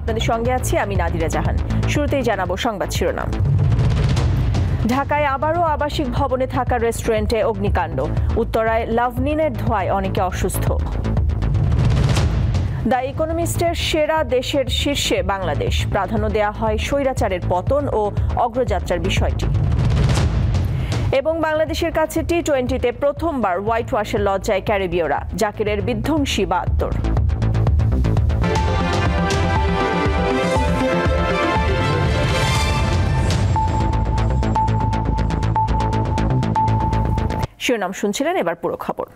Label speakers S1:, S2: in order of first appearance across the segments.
S1: আপনাদের সঙ্গে আছি আমি নাদিরা জাহান। শুরুতেই জানাবো সংবাদ শিরোনাম। ঢাকায় আবারও আবাসিক ভবনে থাকা রেস্টুরেন্টে অগ্নিকাণ্ড। উত্তরায় লাভনিনের ধোঁয়ায় অনেকে অসুস্থ। দ্য ইকোনমিস্টের সেরা দেশের শীর্ষে বাংলাদেশ, প্রাধান্য দেয়া হয় স্বৈরাচারের পতন ও অগ্রযাত্রার বিষয়টি। এবং বাংলাদেশের কাছে টি-20তে প্রথমবার হোয়াইট ওয়াশের লজ্জায় ক্যারিবীয়রা, জাকিরের বিধ্বংসী ৭২। শিরোনাম শুনছিলেন, এবার পুরো খবর।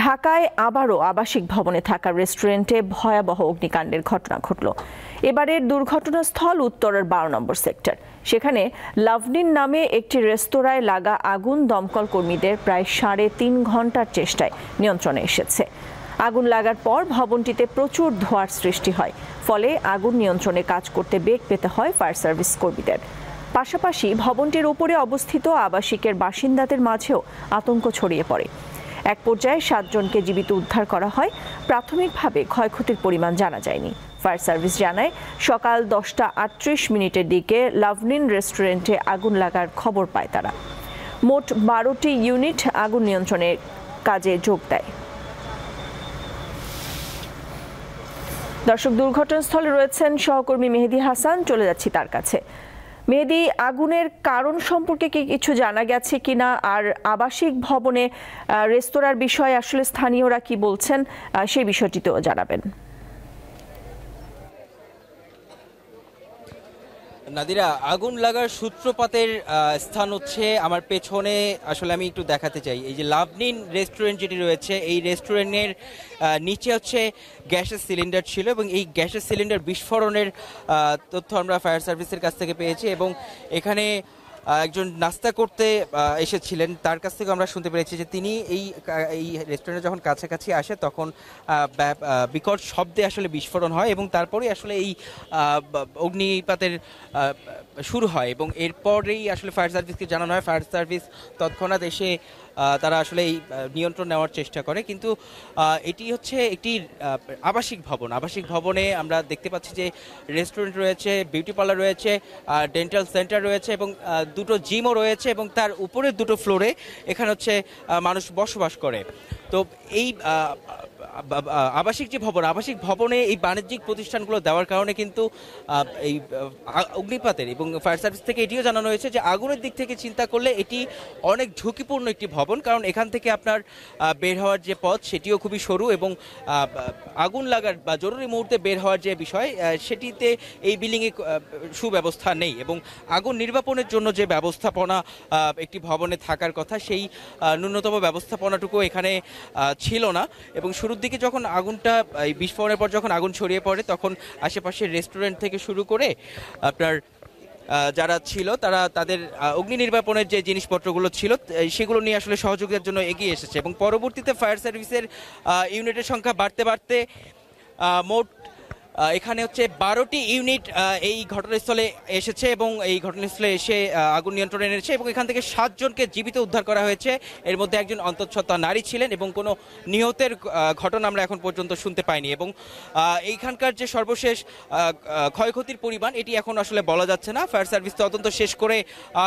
S1: ঢাকায় আবারও আবাসিক ভবনে থাকা রেস্টুরেন্টে ভয়াবহ অগ্নিকাণ্ডের ঘটনা ঘটল। এবারের দুর্ঘটনাস্থল উত্তরের ১২ নম্বর সেক্টর। সেখানে লাভনিন নামে একটি রেস্তোরাঁয় লাগা আগুন দমকল কর্মীদের প্রায় ৩.৫ ঘন্টার চেষ্টায় নিয়ন্ত্রণে এসেছে। আগুন লাগার পর ভবনটিতে প্রচুর ধোঁয়ার সৃষ্টি হয়, ফলে আগুন নিয়ন্ত্রণে কাজ করতে বেগ পেতে হয় ফায়ার সার্ভিস কর্মীদের। পাশাপাশি ভবনটির উপরে অবস্থিত আবাসিকের বাসিন্দাদের মাঝেও আতঙ্ক ছড়িয়ে পড়ে। এক পর্যায়ে ৭ জনকে জীবিত উদ্ধার করা হয়। প্রাথমিকভাবে ক্ষয়ক্ষতির পরিমাণ জানা যায়নি। ফায়ার সার্ভিস জানায়, সকাল ১০টা ৩৮ দিকে লাভনিন রেস্টুরেন্টে আগুন লাগার খবর পায় তারা। মোট ১২টি ইউনিট আগুন নিয়ন্ত্রণের কাজে যোগ দেয়। দর্শক, দুর্ঘটনাস্থলে রয়েছেন সহকর্মী মেহেদি হাসান, চলে যাচ্ছি তার কাছে। মেহেদি, আগুনের কারণ সম্পর্কে কি কিছু জানা গেছে কিনা, আর আবাসিক ভবনে রেস্তোরাঁর বিষয়ে আসলে স্থানীয়রা কি বলছেন সেই বিষয়টিতেও জানাবেন।
S2: নাদিরা, আগুন লাগার সূত্রপাতের স্থান হচ্ছে আমার পেছনে। আসলে আমি একটু দেখাতে চাই, এই যে লাভনিন রেস্টুরেন্ট যেটি রয়েছে, এই রেস্টুরেন্টের নিচে হচ্ছে গ্যাসের সিলিন্ডার ছিল এবং এই গ্যাসের সিলিন্ডার বিস্ফোরণের তথ্য আমরা ফায়ার সার্ভিসের কাছ থেকে পেয়েছি। এবং এখানে একজন নাস্তা করতে এসেছিলেন, তার কাছ থেকে আমরা শুনতে পেরেছি যে তিনি এই রেস্টুরেন্টে যখন কাছাকাছি আসে তখন বিকট শব্দে আসলে বিস্ফোরণ হয় এবং তারপরেই আসলে এই অগ্নিপাতের শুরু হয়। এবং এরপরেই আসলে ফায়ার সার্ভিসকে জানানো হয়। ফায়ার সার্ভিস তৎক্ষণাৎ এসে তারা আসলে এই নিয়ন্ত্রণ নেওয়ার চেষ্টা করে। কিন্তু এটি হচ্ছে একটি আবাসিক ভবন। আবাসিক ভবনে আমরা দেখতে পাচ্ছি যে রেস্টুরেন্ট রয়েছে, বিউটি পার্লার রয়েছে, ডেন্টাল সেন্টার রয়েছে এবং দুটো জিমও রয়েছে এবং তার উপরের দুটো ফ্লোরে এখানে হচ্ছে মানুষ বসবাস করে। তো এই আবাসিক যে ভবন, আবাসিক ভবনে এই বাণিজ্যিক প্রতিষ্ঠানগুলো দেওয়ার কারণে কিন্তু এই অগ্নিপাতের, এবং ফায়ার সার্ভিস থেকে এটিও জানানো হয়েছে যে আগুনের দিক থেকে চিন্তা করলে এটি অনেক ঝুঁকিপূর্ণ একটি ভবন, কারণ এখান থেকে আপনার বের হওয়ার যে পথ সেটিও খুবই সরু এবং আগুন লাগার বা জরুরি মুহূর্তে বের হওয়ার যে বিষয় সেটিতে এই বিল্ডিংয়ে সুব্যবস্থা নেই। এবং আগুন নির্বাপনের জন্য যে ব্যবস্থাপনা একটি ভবনে থাকার কথা, সেই ন্যূনতম ব্যবস্থাপনাটুকু এখানে ছিল না। এবং শুরুর দিকে যখন আগুনটা, এই বিস্ফোরণের পর যখন আগুন ছড়িয়ে পড়ে, তখন আশেপাশের রেস্টুরেন্ট থেকে শুরু করে আপনার যারা ছিল তারা তাদের অগ্নি নির্বাপনের যে জিনিসপত্রগুলো ছিল সেগুলো নিয়ে আসলে সহযোগিতার জন্য এগিয়ে এসেছে। এবং পরবর্তীতে ফায়ার সার্ভিসের ইউনিটের সংখ্যা বাড়তে বাড়তে মোট এখানে হচ্ছে 12টি ইউনিট এই ঘটনাস্থলে এসেছে এবং এই ঘটনাস্থলে এসে আগুন নিয়ন্ত্রণে এনেছে এবং এখান থেকে 7 জনকে জীবিত উদ্ধার করা হয়েছে। এর মধ্যে একজন অন্তঃসত্ত্বা নারী ছিলেন এবং কোনো নিহতের ঘটনা আমরা এখন পর্যন্ত শুনতে পাইনি। এবং এইখানকার যে সর্বশেষ ক্ষয়ক্ষতির পরিমাণ এটি এখন আসলে বলা যাচ্ছে না। ফায়ার সার্ভিস তদন্ত শেষ করে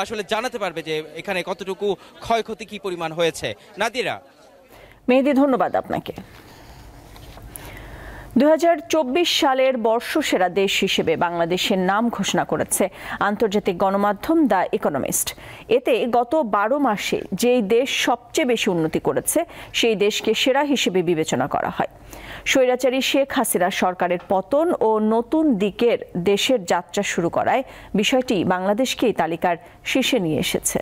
S2: আসলে জানাতে পারবে যে এখানে কতটুকু ক্ষয়ক্ষতি কী পরিমাণ হয়েছে। নাদিরা।
S1: মেহেদি, ধন্যবাদ আপনাকে। ২০২৪ সালের বর্ষসেরা দেশ হিসেবে বাংলাদেশের নাম ঘোষণা করেছে আন্তর্জাতিক গণমাধ্যম দ্য ইকোনমিস্ট। এতে গত ১২ মাসে যেই দেশ সবচেয়ে বেশি উন্নতি করেছে সেই দেশকে সেরা হিসেবে বিবেচনা করা হয়। স্বৈরাচারী শেখ হাসিনা সরকারের পতন ও নতুন দিকের দেশের যাত্রা শুরু করায় বিষয়টি বাংলাদেশকেই তালিকার শীর্ষে নিয়ে এসেছে।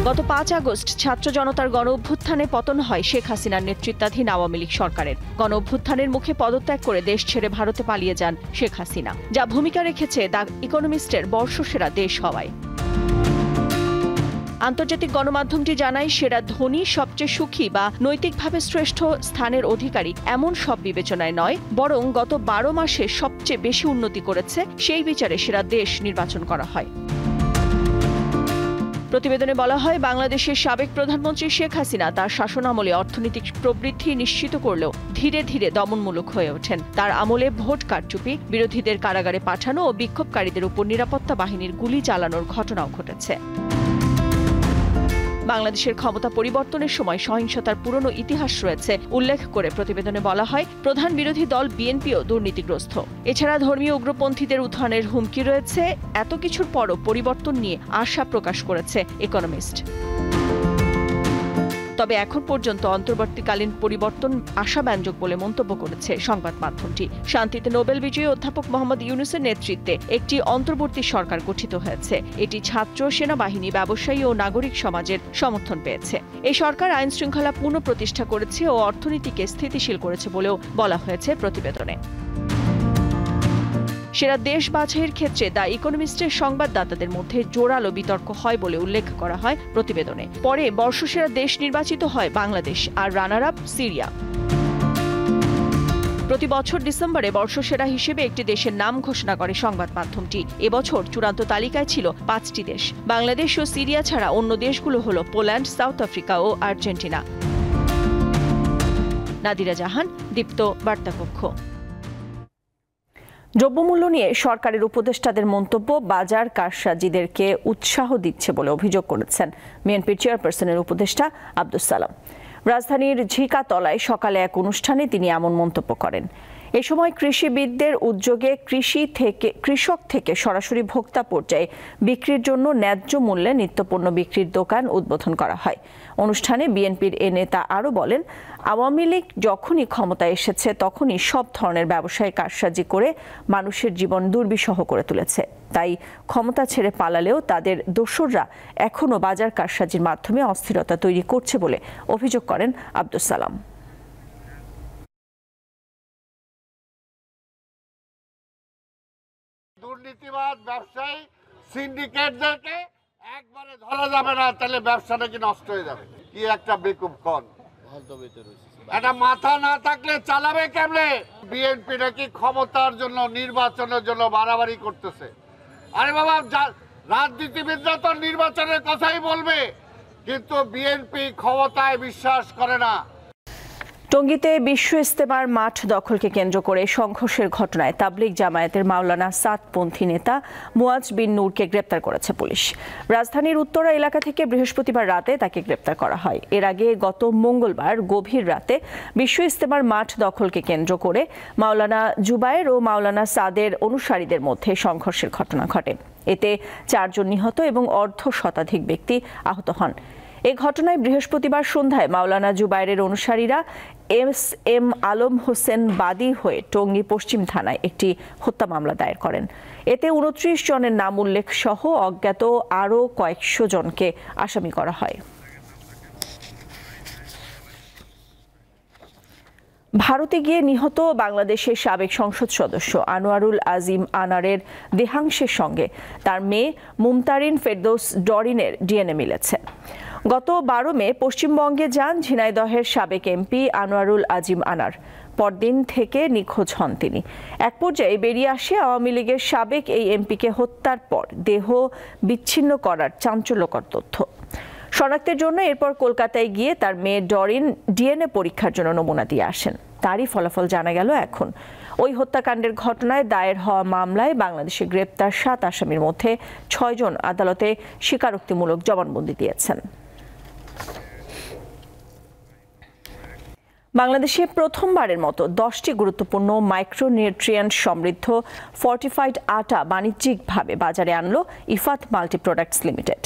S1: গত ৫ আগস্ট ছাত্র জনতার গণ অভ্যুত্থানে পতন হয় শেখ হাসিনার নেতৃত্বাধীন আওয়ামী লীগ সরকারের। গণ অভ্যুত্থানের মুখে পদত্যাগ করে দেশ ছেড়ে ভারতে পালিয়ে যান শেখ হাসিনা, যা ভূমিকা রেখেছে দ্য ইকোনমিস্টের বর্ষসেরা দেশ হওয়ায়। আন্তর্জাতিক গণমাধ্যমটি জানায়, সেরা ধনী, সবচেয়ে সুখী বা নৈতিকভাবে শ্রেষ্ঠ স্থানের অধিকারী এমন সব বিবেচনায় নয়, বরং গত ১২ মাসে সবচেয়ে বেশি উন্নতি করেছে সেই বিচারে সেরা দেশ নির্বাচন করা হয়। প্রতিবেদনে বলা হয়, বাংলাদেশের সাবেক প্রধানমন্ত্রী শেখ হাসিনা তার শাসনামলে অর্থনৈতিক প্রবৃদ্ধি নিশ্চিত করলেও ধীরে ধীরে দমনমূলক হয়ে ওঠেন। তার আমলে ভোট কারচুপি, বিরোধীদের কারাগারে পাঠানো ও বিক্ষোভকারীদের উপর নিরাপত্তা বাহিনীর গুলি চালানোর ঘটনাও ঘটেছে। বাংলাদেশের ক্ষমতা পরিবর্তনের সময় সহিংসতার পুরনো ইতিহাস রয়েছে উল্লেখ করে প্রতিবেদনে বলা হয়, প্রধান বিরোধী দল বিএনপিও দুর্নীতিগ্রস্ত। এছাড়া ধর্মীয় উগ্রপন্থীদের উত্থানের হুমকি রয়েছে। এত কিছুর পরও পরিবর্তন নিয়ে আশা প্রকাশ করেছে ইকোনমিস্ট। তবে এখন পর্যন্ত অন্তর্বর্তীকালীন পরিবর্তন আশাব্যঞ্জক বলে মন্তব্য করেছে সংবাদ মাধ্যমটি। শান্তিতে নোবেল বিজয়ী অধ্যাপক মোহাম্মদ ইউনূসের নেতৃত্বে একটি অন্তর্বর্তী সরকার গঠিত হয়েছে। এটি ছাত্র, সেনাবাহিনী, ব্যবসায়ী ও নাগরিক সমাজের সমর্থন পেয়েছে। এই সরকার আইন শৃঙ্খলা পুনঃপ্রতিষ্ঠা করেছে ও অর্থনীতিকে স্থিতিশীল করেছে বলেও বলা হয়েছে প্রতিবেদনে। সেরা দেশ বাছাইয়ের ক্ষেত্রে দ্য ইকোনমিস্টের সংবাদদাতাদের মধ্যে জোরালো বিতর্ক হয় বলে উল্লেখ করা হয় প্রতিবেদনে। পরে বর্ষসেরা দেশ নির্বাচিত হয় বাংলাদেশ আর রানার আপ সিরিয়া। প্রতি বছর ডিসেম্বরে বর্ষসেরা হিসেবে একটি দেশের নাম ঘোষণা করে সংবাদ মাধ্যমটি। এবছর চূড়ান্ত তালিকায় ছিল 5টি দেশ। বাংলাদেশ ও সিরিয়া ছাড়া অন্য দেশগুলো হলো পোল্যান্ড, সাউথ আফ্রিকা ও আর্জেন্টিনা। নাদিরা জাহান, দীপ্ত বার্তাকক্ষ। দ্রব্যমূল্য নিয়ে সরকারের উপদেষ্টাদের মন্তব্য বাজার কারসাজিদেরকে উৎসাহ দিচ্ছে বলে অভিযোগ করেছেন বিএনপির চেয়ারপারসনের উপদেষ্টা আব্দুস সালাম। রাজধানীর ঝিকাতলায় সকালে এক অনুষ্ঠানে তিনি এমন মন্তব্য করেন। এ সময় কৃষিবিদদের উদ্যোগে কৃষক থেকে সরাসরি ভোক্তা পর্যায়ে বিক্রির জন্য ন্যায্য মূল্যে নিত্যপণ্য বিক্রির দোকান উদ্বোধন করা হয়। অনুষ্ঠানে বিএনপির এ নেতা আরও বলেন, আওয়ামী লীগ যখনই ক্ষমতায় এসেছে তখনই সব ধরনের ব্যবসায় কারসাজি করে মানুষের জীবন দুর্বিষহ করে তুলেছে। তাই ক্ষমতা ছেড়ে পালালেও তাদের দোসররা এখনও বাজার কারসাজির মাধ্যমে অস্থিরতা তৈরি করছে বলে অভিযোগ করেন আব্দুস সালাম।
S3: দুর্নীতিবাদ ব্যবসায়ী সিন্ডিকেটদেরকে একবারে ধরা যাবে না, তাহলে ব্যবসাটা কি নষ্ট হয়ে যাবে? কি একটা বেকুব কোন একটা মাথা না থাকলে চালাবে কেমনে? বিএনপি নাকি ক্ষমতার জন্য, নির্বাচনের জন্য বাড়াবাড়ি করতেছে। আরে বাবা, রাজনীতিবিদরা তো নির্বাচনের কথাই বলবে, কিন্তু বিএনপি ক্ষমতায় বিশ্বাস করে না।
S1: টঙ্গীতে বিশ্ব ইজতেমার মাঠ দখলকে কেন্দ্র করে সংঘর্ষের ঘটনায় তাবলিগ জামায়াতের মাওলানা সাদপন্থী নেতা মুয়াজ বিন নূরকে গ্রেপ্তার করেছে পুলিশ। রাজধানীর উত্তরা এলাকা থেকে বৃহস্পতিবার রাতে তাকে গ্রেপ্তার করা হয়। এর আগে গত মঙ্গলবার গভীর রাতে বিশ্ব ইজতেমার মাঠ দখলকে কেন্দ্র করে মাওলানা জুবায়ের ও মাওলানা সাদের অনুসারীদের মধ্যে সংঘর্ষের ঘটনা ঘটে। এতে 4 জন নিহত এবং অর্ধ শতাধিক ব্যক্তি আহত হন। এ ঘটনায় বৃহস্পতিবার সন্ধ্যায় মাওলানা জুবায়েরের অনুসারীরা এম আলম হোসেন বাদী হয়ে টঙ্গী পশ্চিম থানায় একটি হত্যা মামলা দায়ের করেন। এতে 29 জনের নাম উল্লেখ সহ অজ্ঞাত আরও কয়েকশো জনকে আসামি করা হয়। ভারতে গিয়ে নিহত বাংলাদেশের সাবেক সংসদ সদস্য আনোয়ারুল আজিম আনারের দেহাংশের সঙ্গে তার মেয়ে মুমতারিন ফেরদৌস ডরিনের ডিএনএ মিলেছে। গত 12 মে পশ্চিমবঙ্গে যান ঝিনাইদহের সাবেক এমপি আনোয়ারুল আজিম আনার। পরদিন থেকে নিখোঁজ হন তিনি। এক পর্যায়ে বেরিয়ে আসে আওয়ামী লীগের সাবেক এই এমপিকে হত্যার পর দেহ বিচ্ছিন্ন করার চাঞ্চল্যকর তথ্য। শনাক্তের জন্য এরপর কলকাতায় গিয়ে তার মেয়ে ডরিন ডিএনএ পরীক্ষার জন্য নমুনা দিয়ে আসেন। তারই ফলাফল জানা গেল এখন। ওই হত্যাকাণ্ডের ঘটনায় দায়ের হওয়া মামলায় বাংলাদেশে গ্রেপ্তার 7 আসামির মধ্যে 6 জন আদালতে স্বীকারোক্তিমূলক জবানবন্দি দিয়েছেন। বাংলাদেশে প্রথমবারের মতো 10টি গুরুত্বপূর্ণ মাইক্রোনিউট্রিয়েন্ট সমৃদ্ধ ফর্টিফাইড আটা বাণিজ্যিকভাবে বাজারে আনলো ইফাত মাল্টি প্রোডাক্টস লিমিটেড।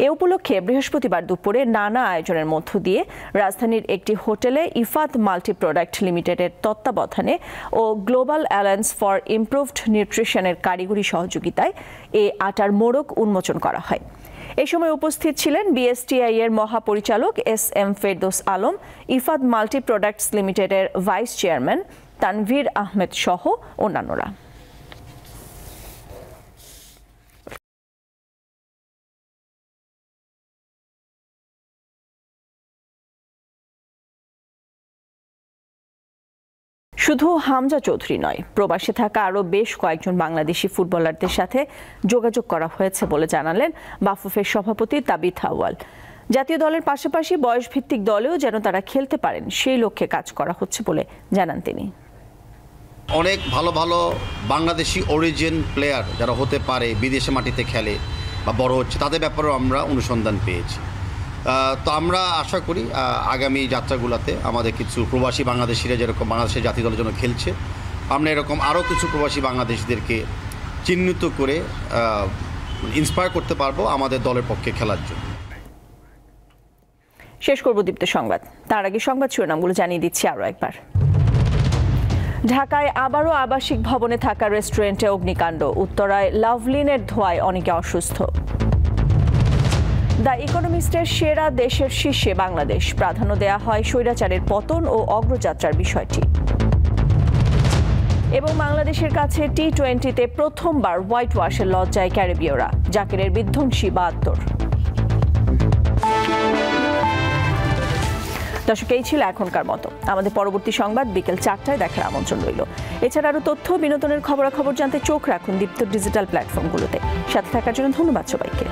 S1: এ উপলক্ষে বৃহস্পতিবার দুপুরে নানা আয়োজনের মধ্য দিয়ে রাজধানীর একটি হোটেলে ইফাত মাল্টি প্রোডাক্ট লিমিটেডের তত্ত্বাবধানে ও গ্লোবাল অ্যালায়েন্স ফর ইমপ্রুভড নিউট্রিশনের কারিগরি সহযোগিতায় এ আটার মোড়ক উন্মোচন করা হয়। এ সময় উপস্থিত ছিলেন বিএসটিআই এর মহাপরিচালক SM. Ferdous Alam, Ifat multi products লিমিটেডের ভাইস চেয়ারম্যান তানভীর আহমেদ সহ অন্যান্যরা। শুধু হামজা চৌধুরী নয়, প্রবাসে থাকা আরও বেশ কয়েকজন বাংলাদেশি ফুটবলারদের সাথে যোগাযোগ করা হয়েছে বলে জানালেন বাফুফের সভাপতি তাবিথ আউয়াল। জাতীয় দলের পাশাপাশি বয়সভিত্তিক দলেও যেন তারা খেলতে পারেন সেই লক্ষ্যে কাজ করা হচ্ছে বলে জানান তিনি।
S4: অনেক ভালো ভালো বাংলাদেশি অরিজিন প্লেয়ার যারা হতে পারে, বিদেশে মাটিতে খেলে বা বড় হচ্ছে, তাদের ব্যাপারেও আমরা অনুসন্ধান পেয়েছি। তো আমরা আশা করি আগামী যাত্রাগুলোতে আমাদের কিছু প্রবাসী বাংলাদেশিরা যেরকম বাংলাদেশের জাতীয় দলের জন্য খেলছে, আমরা এরকম আরও কিছু প্রবাসী বাংলাদেশিদেরকে চিহ্নিত করে ইন্সপায়ার করতে পারবো আমাদের দলের পক্ষে খেলার জন্য।
S1: শেষ করব দীপ্ত সংবাদ, তার আগে সংবাদ শিরোনামগুলো জানিয়ে দিচ্ছি আরও একবার। ঢাকায় আবারও আবাসিক ভবনে থাকা রেস্টুরেন্টে অগ্নিকাণ্ড, উত্তরায় লাভলিনের ধোঁয়ায় অনেকে অসুস্থ। দ্য ইকোনমিস্টের সেরা দেশের শীর্ষে বাংলাদেশ, প্রাধান্য দেয়া হয় স্বৈরাচারের পতন ও অগ্রযাত্রার বিষয়টি। এবং বাংলাদেশের কাছে টি-20-তে প্রথমবার হোয়াইট ওয়াশের লজ্জায় ক্যারিবীয়রা, জাকিরের বিধ্বংসী ৭২। দর্শক, এই ছিল এখনকার মতো। আমাদের পরবর্তী সংবাদ বিকেল ৪টায় দেখার আমন্ত্রণ রইল। এছাড়া আরও তথ্য বিনোদনের খবরাখবর জানতে চোখ রাখুন দীপ্ত ডিজিটাল প্ল্যাটফর্মগুলোতে। সাথে থাকার জন্য ধন্যবাদ সবাইকে।